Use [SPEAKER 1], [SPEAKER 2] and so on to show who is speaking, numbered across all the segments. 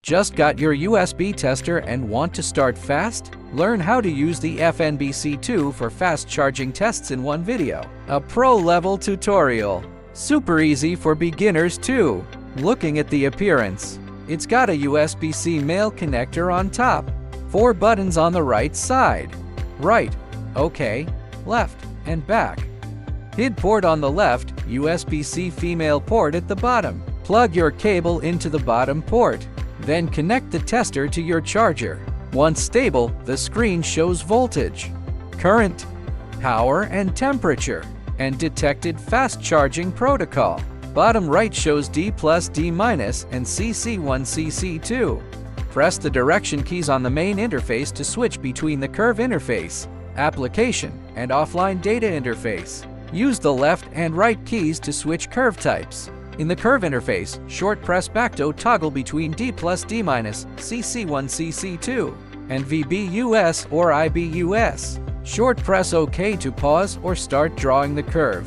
[SPEAKER 1] Just got your USB tester and want to start fast? Learn how to use the FNB-C2 for fast charging tests in one video. A pro-level tutorial. Super easy for beginners too. Looking at the appearance, it's got a USB-C male connector on top, 4 buttons on the right side. Right, OK, left, and back. HID port on the left, USB-C female port at the bottom. Plug your cable into the bottom port. Then connect the tester to your charger. Once stable, the screen shows voltage, current, power and temperature, and detected fast charging protocol. Bottom right shows D+, D- and CC1, CC2. Press the direction keys on the main interface to switch between the curve interface, application, and offline data interface. Use the left and right keys to switch curve types. In the curve interface, short press back to toggle between D+, D-, CC1, CC2, and VBUS or IBUS. Short press OK to pause or start drawing the curve.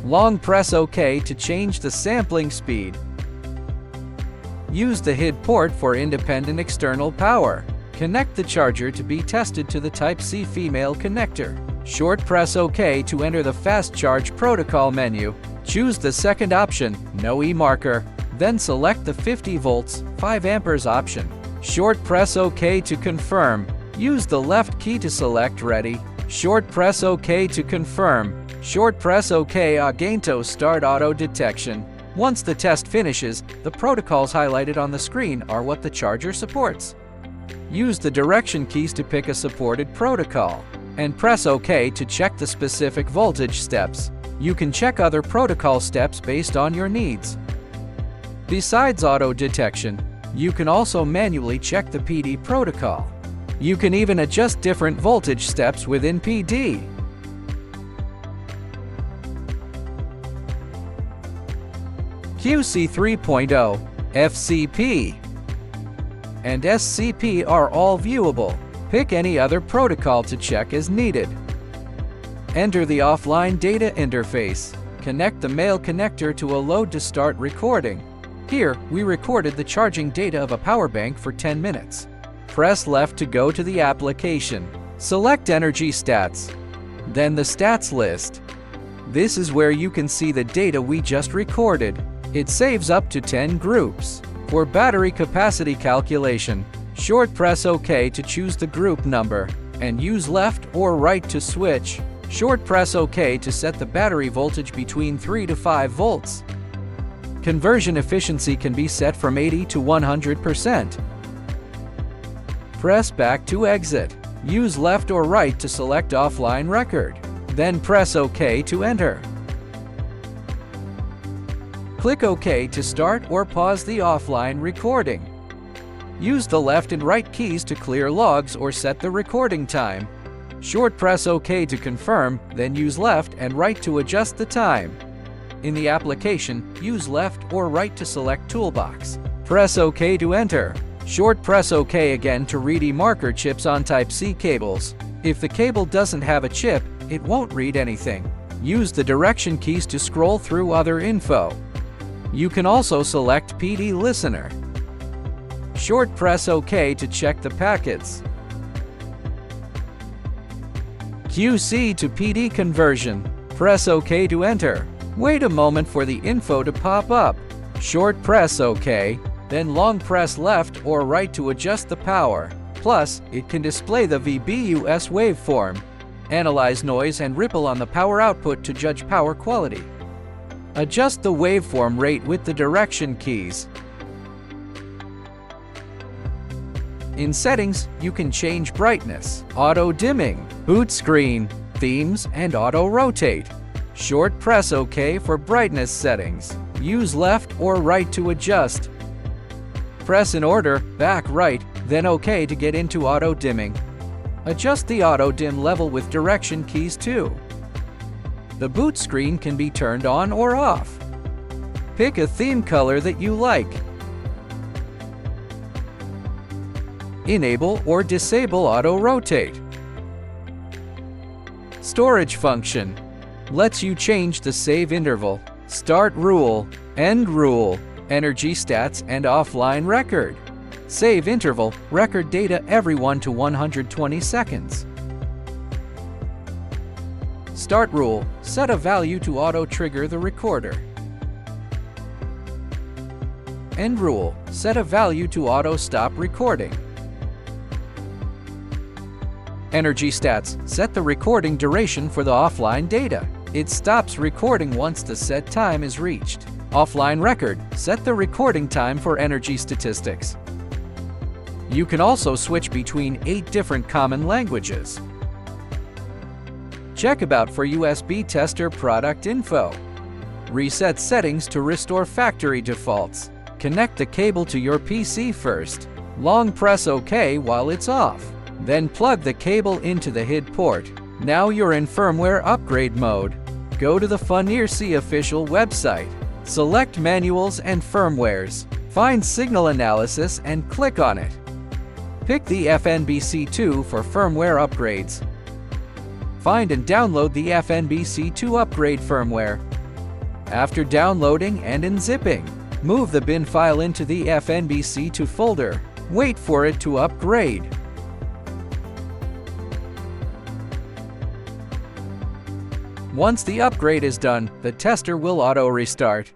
[SPEAKER 1] Long press OK to change the sampling speed. Use the HID port for independent external power. Connect the charger to be tested to the Type-C female connector. Short press OK to enter the fast charge protocol menu. Choose the second option, no E-marker, then select the 50 volts, 5 amperes option. Short press OK to confirm. Use the left key to select ready. Short press OK to confirm. Short press OK again to start auto detection. Once the test finishes, the protocols highlighted on the screen are what the charger supports. Use the direction keys to pick a supported protocol, and press OK to check the specific voltage steps. You can check other protocol steps based on your needs. Besides auto detection, you can also manually check the PD protocol. You can even adjust different voltage steps within PD. QC 3.0, FCP, and SCP are all viewable. Pick any other protocol to check as needed. Enter the offline data interface. Connect the male connector to a load to start recording. Here, we recorded the charging data of a power bank for 10 minutes. Press left to go to the application. Select Energy Stats, then the Stats list. This is where you can see the data we just recorded. It saves up to 10 groups. For battery capacity calculation, short press OK to choose the group number, and use left or right to switch. Short press OK to set the battery voltage between 3 to 5 volts. Conversion efficiency can be set from 80 to 100%. Press back to exit. Use left or right to select offline record. Then press OK to enter. Click OK to start or pause the offline recording. Use the left and right keys to clear logs or set the recording time. Short press OK to confirm, then use left and right to adjust the time. In the application, use left or right to select Toolbox. Press OK to enter. Short press OK again to read E-marker chips on Type-C cables. If the cable doesn't have a chip, it won't read anything. Use the direction keys to scroll through other info. You can also select PD Listener. Short press OK to check the packets. QC to PD conversion. Press OK to enter. Wait a moment for the info to pop up. Short press OK, then long press left or right to adjust the power. Plus, it can display the VBUS waveform. Analyze noise and ripple on the power output to judge power quality. Adjust the waveform rate with the direction keys. In settings, you can change brightness, auto dimming, boot screen, themes, and auto rotate. Short press OK for brightness settings. Use left or right to adjust. Press in order, back right, then OK to get into auto dimming. Adjust the auto dim level with direction keys too. The boot screen can be turned on or off. Pick a theme color that you like. Enable or disable auto rotate. Storage function lets you change the save interval, start rule, end rule, energy stats, and offline record. Save interval, record data every 1 to 120 seconds. Start rule, set a value to auto-trigger the recorder. End rule, set a value to auto-stop recording. Energy stats, set the recording duration for the offline data. It stops recording once the set time is reached. Offline record, set the recording time for energy statistics. You can also switch between 8 different common languages. Check about for USB tester product info. Reset settings to restore factory defaults. Connect the cable to your PC first. Long press OK while it's off. Then plug the cable into the HID port. Now you're in firmware upgrade mode. Go to the FNIRSI official website. Select Manuals and Firmwares. Find Signal Analysis and click on it. Pick the FNB-C2 for firmware upgrades. Find and download the FNB-C2 upgrade firmware. After downloading and unzipping, move the bin file into the FNB-C2 folder. Wait for it to upgrade. Once the upgrade is done, the tester will auto-restart.